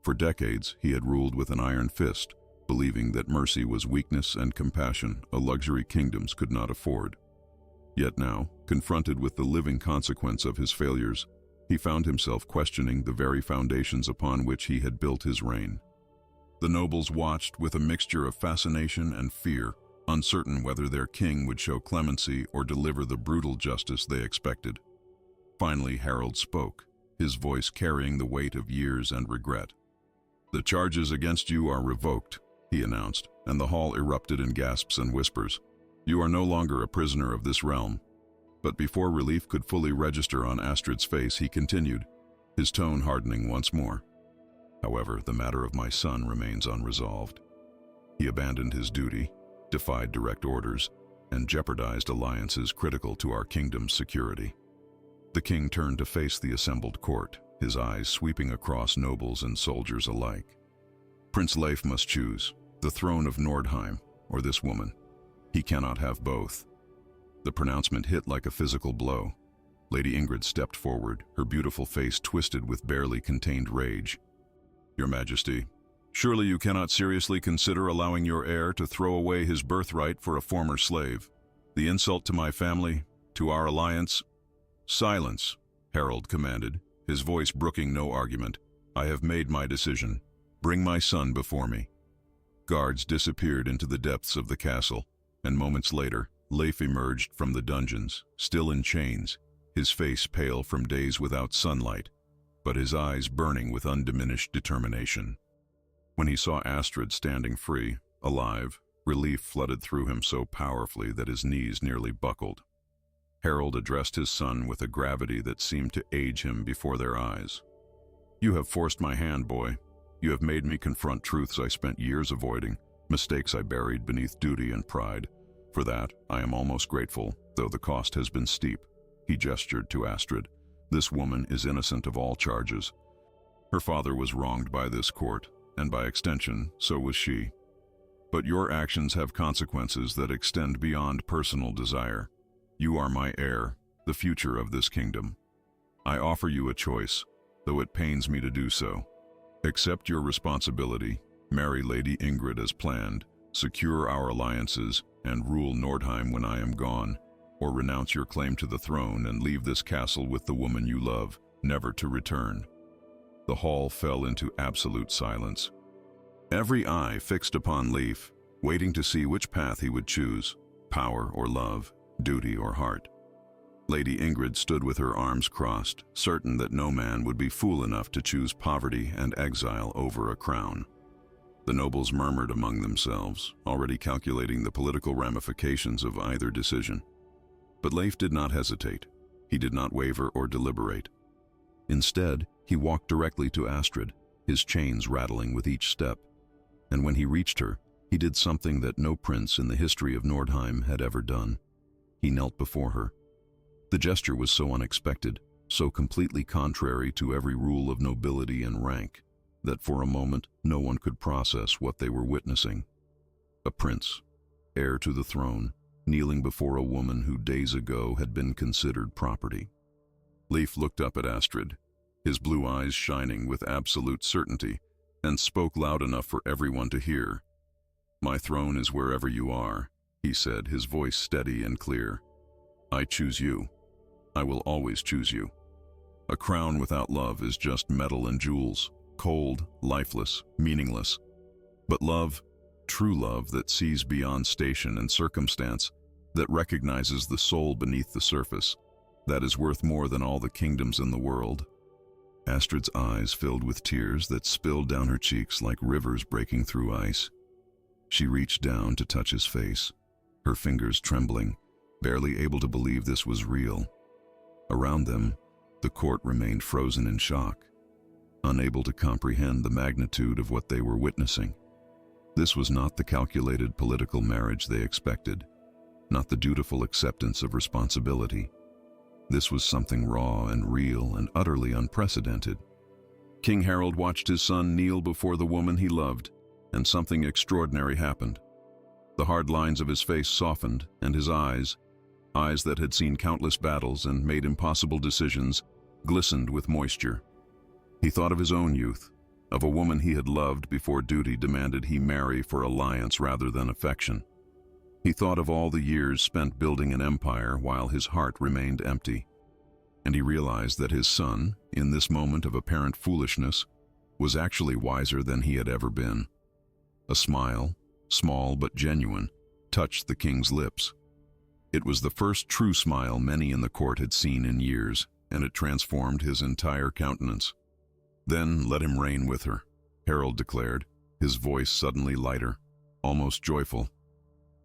Speaker 1: For decades, he had ruled with an iron fist, believing that mercy was weakness and compassion a luxury kingdoms could not afford. Yet now, confronted with the living consequence of his failures, he found himself questioning the very foundations upon which he had built his reign. The nobles watched with a mixture of fascination and fear, uncertain whether their king would show clemency or deliver the brutal justice they expected. Finally, Harold spoke, his voice carrying the weight of years and regret. "The charges against you are revoked," he announced, and the hall erupted in gasps and whispers. "You are no longer a prisoner of this realm." But before relief could fully register on Astrid's face, he continued, his tone hardening once more. "However, the matter of my son remains unresolved. He abandoned his duty, defied direct orders, and jeopardized alliances critical to our kingdom's security." The king turned to face the assembled court, his eyes sweeping across nobles and soldiers alike. "Prince Leif must choose, the throne of Nordheim or this woman. He cannot have both." The pronouncement hit like a physical blow. Lady Ingrid stepped forward, her beautiful face twisted with barely contained rage. "Your Majesty, surely you cannot seriously consider allowing your heir to throw away his birthright for a former slave. The insult to my family, to our alliance—" "Silence," Harold commanded, his voice brooking no argument. "I have made my decision. Bring my son before me." Guards disappeared into the depths of the castle, and moments later, Leif emerged from the dungeons, still in chains, his face pale from days without sunlight, but his eyes burning with undiminished determination. When he saw Astrid standing free, alive, relief flooded through him so powerfully that his knees nearly buckled. Harold addressed his son with a gravity that seemed to age him before their eyes. "You have forced my hand, boy. You have made me confront truths I spent years avoiding, mistakes I buried beneath duty and pride. For that, I am almost grateful, though the cost has been steep." He gestured to Astrid. "This woman is innocent of all charges. Her father was wronged by this court, and by extension, so was she. But your actions have consequences that extend beyond personal desire. You are my heir, the future of this kingdom." I offer you a choice, though it pains me to do so. Accept your responsibility, marry Lady Ingrid as planned, secure our alliances, and rule Nordheim when I am gone, or renounce your claim to the throne and leave this castle with the woman you love, never to return. The hall fell into absolute silence. Every eye fixed upon Leif, waiting to see which path he would choose, power or love, duty or heart. Lady Ingrid stood with her arms crossed, certain that no man would be fool enough to choose poverty and exile over a crown. The nobles murmured among themselves, already calculating the political ramifications of either decision. But Leif did not hesitate. He did not waver or deliberate. Instead, he walked directly to Astrid, his chains rattling with each step. And when he reached her, he did something that no prince in the history of Nordheim had ever done. He knelt before her. The gesture was so unexpected, so completely contrary to every rule of nobility and rank, that for a moment no one could process what they were witnessing. A prince, heir to the throne, kneeling before a woman who days ago had been considered property. Leif looked up at Astrid, his blue eyes shining with absolute certainty, and spoke loud enough for everyone to hear. "My throne is wherever you are," he said, his voice steady and clear. "I choose you. I will always choose you. A crown without love is just metal and jewels, cold, lifeless, meaningless. But love, true love that sees beyond station and circumstance, that recognizes the soul beneath the surface, that is worth more than all the kingdoms in the world." Astrid's eyes filled with tears that spilled down her cheeks like rivers breaking through ice. She reached down to touch his face, her fingers trembling, barely able to believe this was real. Around them, the court remained frozen in shock, unable to comprehend the magnitude of what they were witnessing. This was not the calculated political marriage they expected, not the dutiful acceptance of responsibility. This was something raw and real and utterly unprecedented. King Harold watched his son kneel before the woman he loved, and something extraordinary happened. The hard lines of his face softened, and his eyes that had seen countless battles and made impossible decisions, glistened with moisture. He thought of his own youth, of a woman he had loved before duty demanded he marry for alliance rather than affection. He thought of all the years spent building an empire while his heart remained empty. And he realized that his son, in this moment of apparent foolishness, was actually wiser than he had ever been. A smile, small but genuine, touched the king's lips. It was the first true smile many in the court had seen in years, and it transformed his entire countenance. "Then let him reign with her," Harold declared, his voice suddenly lighter, almost joyful.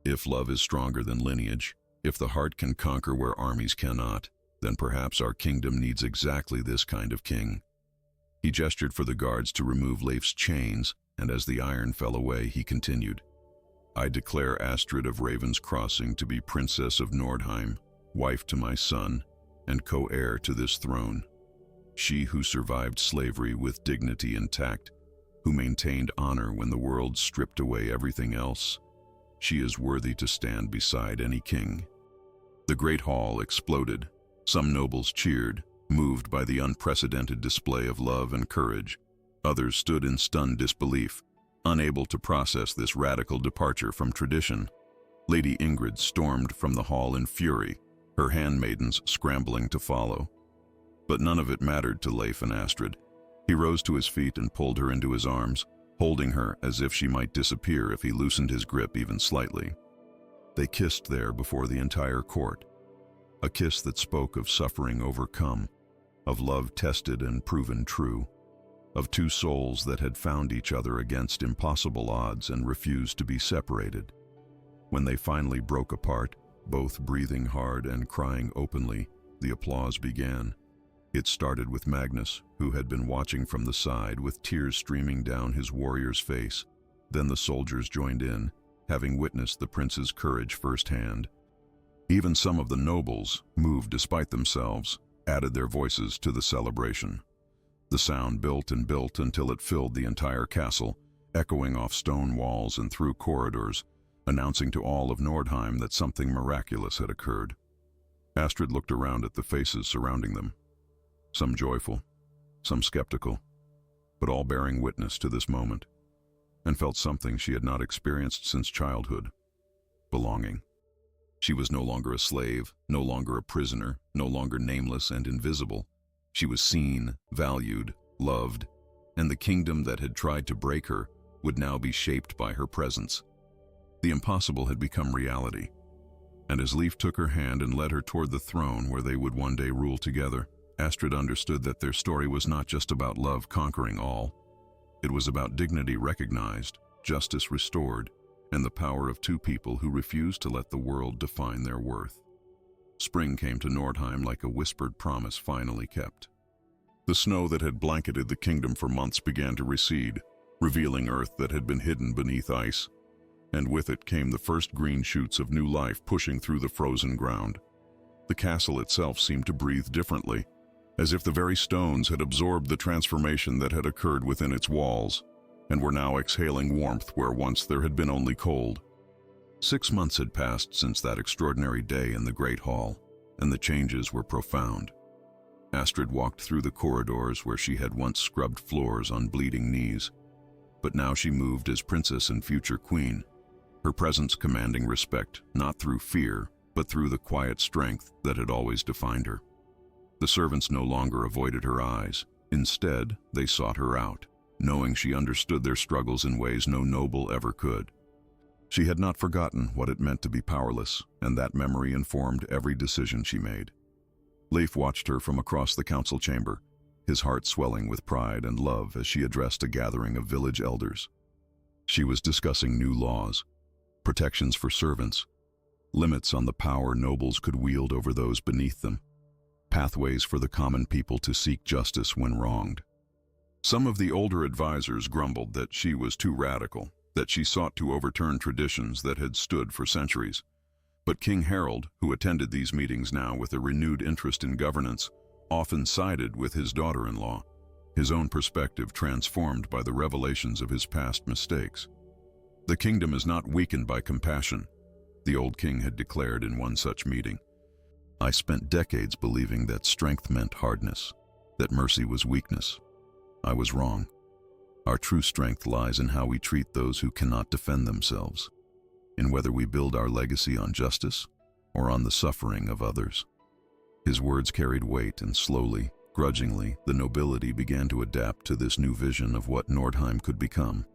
Speaker 1: "If love is stronger than lineage, if the heart can conquer where armies cannot, then perhaps our kingdom needs exactly this kind of king." He gestured for the guards to remove Leif's chains, and as the iron fell away, he continued, "I declare Astrid of Raven's Crossing to be Princess of Nordheim, wife to my son, and co-heir to this throne. She who survived slavery with dignity intact, who maintained honor when the world stripped away everything else. She is worthy to stand beside any king." The great hall exploded. Some nobles cheered, moved by the unprecedented display of love and courage. Others stood in stunned disbelief, unable to process this radical departure from tradition. Lady Ingrid stormed from the hall in fury, her handmaidens scrambling to follow. But none of it mattered to Leif and Astrid. He rose to his feet and pulled her into his arms, holding her as if she might disappear if he loosened his grip even slightly. They kissed there before the entire court, a kiss that spoke of suffering overcome, of love tested and proven true, of two souls that had found each other against impossible odds and refused to be separated. When they finally broke apart, both breathing hard and crying openly, the applause began. It started with Magnus, who had been watching from the side with tears streaming down his warrior's face. Then the soldiers joined in, having witnessed the prince's courage firsthand. Even some of the nobles, moved despite themselves, added their voices to the celebration. The sound built and built until it filled the entire castle, echoing off stone walls and through corridors, announcing to all of Nordheim that something miraculous had occurred. Astrid looked around at the faces surrounding them. some joyful, some skeptical, but all bearing witness to this moment, and felt something she had not experienced since childhood: belonging. She was no longer a slave, no longer a prisoner, no longer nameless and invisible. She was seen, valued, loved, and the kingdom that had tried to break her would now be shaped by her presence. The impossible had become reality, and as Leif took her hand and led her toward the throne where they would one day rule together, Astrid understood that their story was not just about love conquering all. It was about dignity recognized, justice restored, and the power of two people who refused to let the world define their worth. Spring came to Nordheim like a whispered promise finally kept. The snow that had blanketed the kingdom for months began to recede, revealing earth that had been hidden beneath ice, and with it came the first green shoots of new life pushing through the frozen ground. The castle itself seemed to breathe differently, as if the very stones had absorbed the transformation that had occurred within its walls, and were now exhaling warmth where once there had been only cold. 6 months had passed since that extraordinary day in the Great Hall, and the changes were profound. Astrid walked through the corridors where she had once scrubbed floors on bleeding knees, but now she moved as princess and future queen, her presence commanding respect not through fear, but through the quiet strength that had always defined her. The servants no longer avoided her eyes. Instead, they sought her out, knowing she understood their struggles in ways no noble ever could. She had not forgotten what it meant to be powerless, and that memory informed every decision she made. Leif watched her from across the council chamber, his heart swelling with pride and love as she addressed a gathering of village elders. She was discussing new laws, protections for servants, limits on the power nobles could wield over those beneath them, pathways for the common people to seek justice when wronged. Some of the older advisors grumbled that she was too radical, that she sought to overturn traditions that had stood for centuries. But King Harold, who attended these meetings now with a renewed interest in governance, often sided with his daughter-in-law, his own perspective transformed by the revelations of his past mistakes. "The kingdom is not weakened by compassion," the old king had declared in one such meeting. "I spent decades believing that strength meant hardness, that mercy was weakness. I was wrong. Our true strength lies in how we treat those who cannot defend themselves, in whether we build our legacy on justice or on the suffering of others." His words carried weight, and slowly, grudgingly, the nobility began to adapt to this new vision of what Nordheim could become.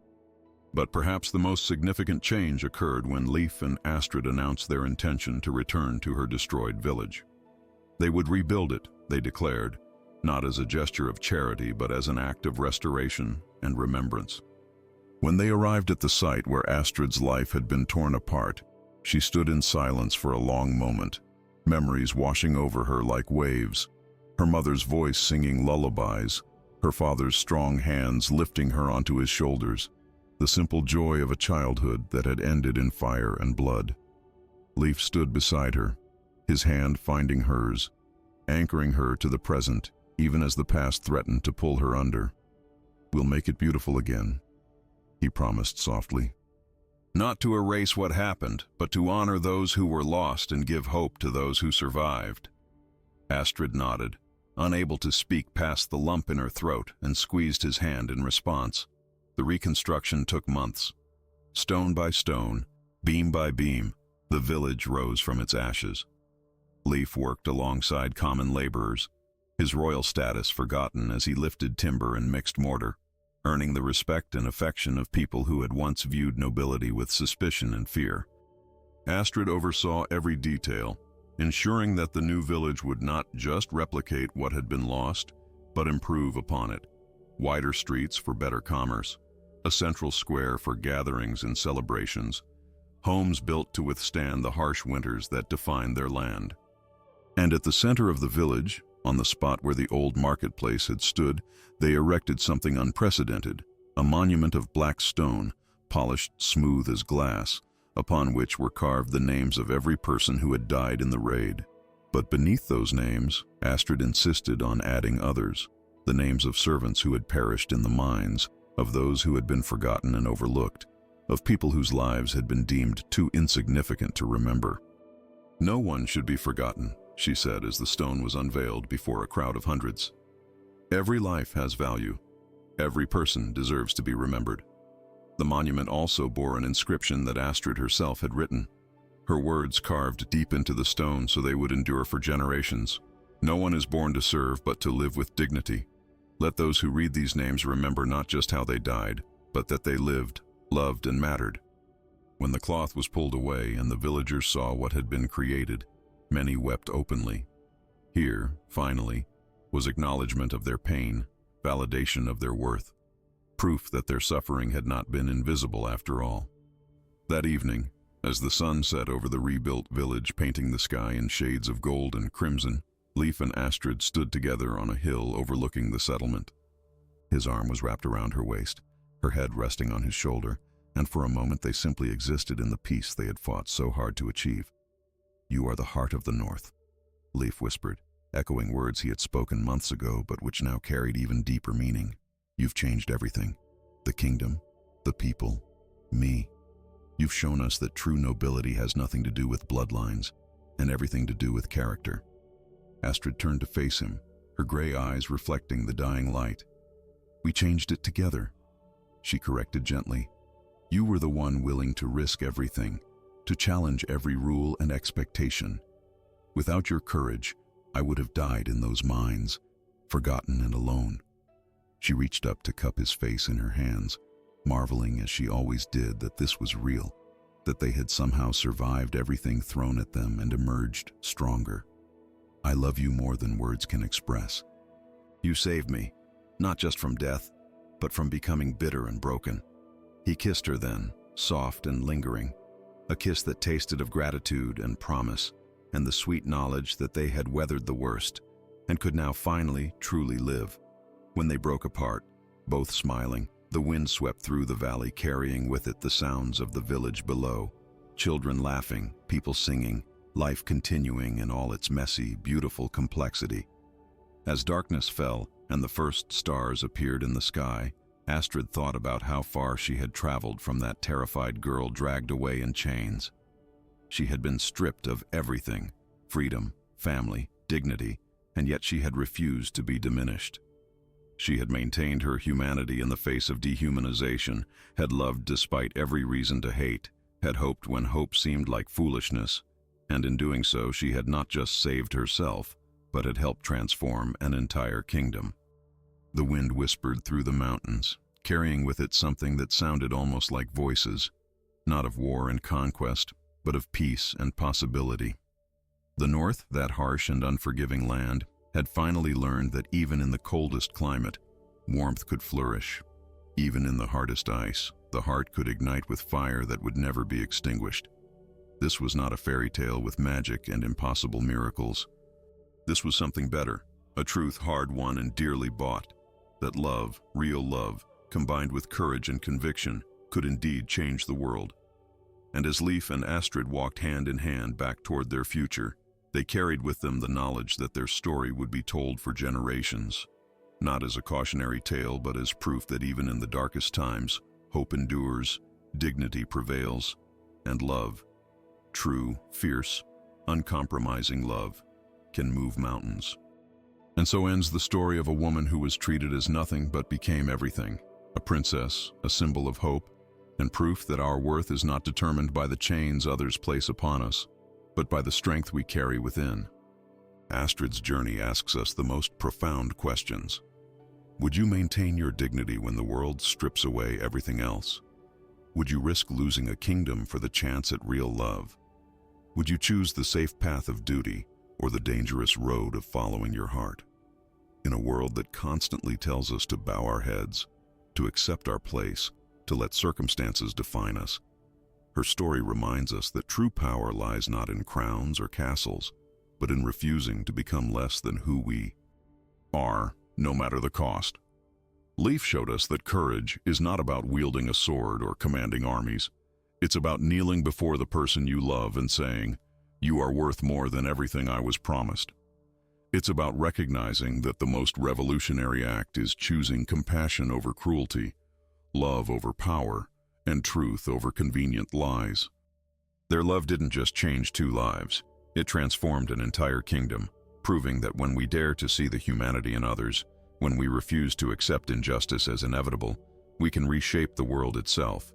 Speaker 1: But perhaps the most significant change occurred when Leif and Astrid announced their intention to return to her destroyed village. They would rebuild it, they declared, not as a gesture of charity but as an act of restoration and remembrance. When they arrived at the site where Astrid's life had been torn apart, she stood in silence for a long moment, memories washing over her like waves, her mother's voice singing lullabies, her father's strong hands lifting her onto his shoulders, the simple joy of a childhood that had ended in fire and blood. Leif stood beside her, his hand finding hers, anchoring her to the present, even as the past threatened to pull her under. "We'll make it beautiful again," he promised softly. "Not to erase what happened, but to honor those who were lost and give hope to those who survived." Astrid nodded, unable to speak past the lump in her throat, and squeezed his hand in response. The reconstruction took months. Stone by stone, beam by beam, the village rose from its ashes. Leif worked alongside common laborers, his royal status forgotten as he lifted timber and mixed mortar, earning the respect and affection of people who had once viewed nobility with suspicion and fear. Astrid oversaw every detail, ensuring that the new village would not just replicate what had been lost, but improve upon it. Wider streets for better commerce, a central square for gatherings and celebrations, homes built to withstand the harsh winters that defined their land. And at the center of the village, on the spot where the old marketplace had stood, they erected something unprecedented, a monument of black stone, polished smooth as glass, upon which were carved the names of every person who had died in the raid. But beneath those names, Astrid insisted on adding others, the names of servants who had perished in the mines, of those who had been forgotten and overlooked, of people whose lives had been deemed too insignificant to remember. "No one should be forgotten," she said as the stone was unveiled before a crowd of hundreds. Every life has value. Every person deserves to be remembered. The monument also bore an inscription that Astrid herself had written, her words carved deep into the stone so they would endure for generations. No one is born to serve, but to live with dignity. Let those who read these names remember not just how they died, but that they lived, loved, and mattered. When the cloth was pulled away and the villagers saw what had been created, many wept openly. Here, finally, was acknowledgement of their pain, validation of their worth, proof that their suffering had not been invisible after all. That evening, as the sun set over the rebuilt village, painting the sky in shades of gold and crimson, Leif and Astrid stood together on a hill overlooking the settlement. His arm was wrapped around her waist, her head resting on his shoulder, and for a moment they simply existed in the peace they had fought so hard to achieve. "You are the heart of the North," Leif whispered, echoing words he had spoken months ago but which now carried even deeper meaning. "You've changed everything. The kingdom, the people, me. You've shown us that true nobility has nothing to do with bloodlines, and everything to do with character." Astrid turned to face him, her gray eyes reflecting the dying light. "We changed it together," she corrected gently. "You were the one willing to risk everything, to challenge every rule and expectation. Without your courage, I would have died in those mines, forgotten and alone." She reached up to cup his face in her hands, marveling as she always did that this was real, that they had somehow survived everything thrown at them and emerged stronger. "I love you more than words can express. You saved me, not just from death, but from becoming bitter and broken." He kissed her then, soft and lingering, a kiss that tasted of gratitude and promise, and the sweet knowledge that they had weathered the worst, and could now finally, truly live. When they broke apart, both smiling, the wind swept through the valley, carrying with it the sounds of the village below. Children laughing, people singing, life continuing in all its messy, beautiful complexity. As darkness fell and the first stars appeared in the sky, Astrid thought about how far she had traveled from that terrified girl dragged away in chains. She had been stripped of everything, freedom, family, dignity, and yet she had refused to be diminished. She had maintained her humanity in the face of dehumanization, had loved despite every reason to hate, had hoped when hope seemed like foolishness, and in doing so she had not just saved herself, but had helped transform an entire kingdom. The wind whispered through the mountains, carrying with it something that sounded almost like voices, not of war and conquest, but of peace and possibility. The North, that harsh and unforgiving land, had finally learned that even in the coldest climate, warmth could flourish. Even in the hardest ice, the heart could ignite with fire that would never be extinguished. This was not a fairy tale with magic and impossible miracles. This was something better, a truth hard-won and dearly bought, that love, real love, combined with courage and conviction, could indeed change the world. And as Leif and Astrid walked hand in hand back toward their future, they carried with them the knowledge that their story would be told for generations, not as a cautionary tale, but as proof that even in the darkest times, hope endures, dignity prevails, and love, true, fierce, uncompromising love, can move mountains. And so ends the story of a woman who was treated as nothing but became everything, a princess, a symbol of hope, and proof that our worth is not determined by the chains others place upon us, but by the strength we carry within. Astrid's journey asks us the most profound questions. Would you maintain your dignity when the world strips away everything else? Would you risk losing a kingdom for the chance at real love? Would you choose the safe path of duty or the dangerous road of following your heart? In a world that constantly tells us to bow our heads, to accept our place, to let circumstances define us, her story reminds us that true power lies not in crowns or castles, but in refusing to become less than who we are, no matter the cost. Leif showed us that courage is not about wielding a sword or commanding armies. It's about kneeling before the person you love and saying, "You are worth more than everything I was promised." It's about recognizing that the most revolutionary act is choosing compassion over cruelty, love over power, and truth over convenient lies. Their love didn't just change two lives, it transformed an entire kingdom, proving that when we dare to see the humanity in others, When we refuse to accept injustice as inevitable, we can reshape the world itself.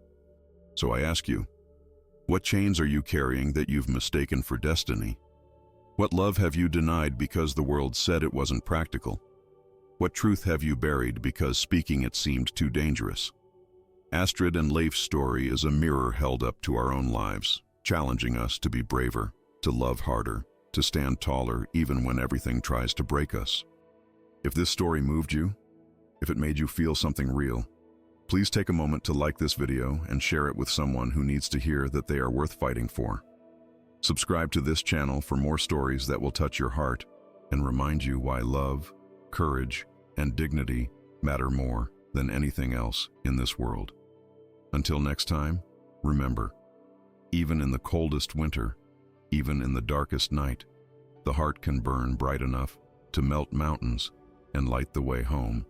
Speaker 1: So I ask you, what chains are you carrying that you've mistaken for destiny? What love have you denied because the world said it wasn't practical? What truth have you buried because speaking it seemed too dangerous? Astrid and Leif's story is a mirror held up to our own lives, challenging us to be braver, to love harder, to stand taller even when everything tries to break us. If this story moved you, if it made you feel something real, please take a moment to like this video and share it with someone who needs to hear that they are worth fighting for. Subscribe to this channel for more stories that will touch your heart and remind you why love, courage, and dignity matter more than anything else in this world. Until next time, remember, even in the coldest winter, even in the darkest night, the heart can burn bright enough to melt mountains and light the way home.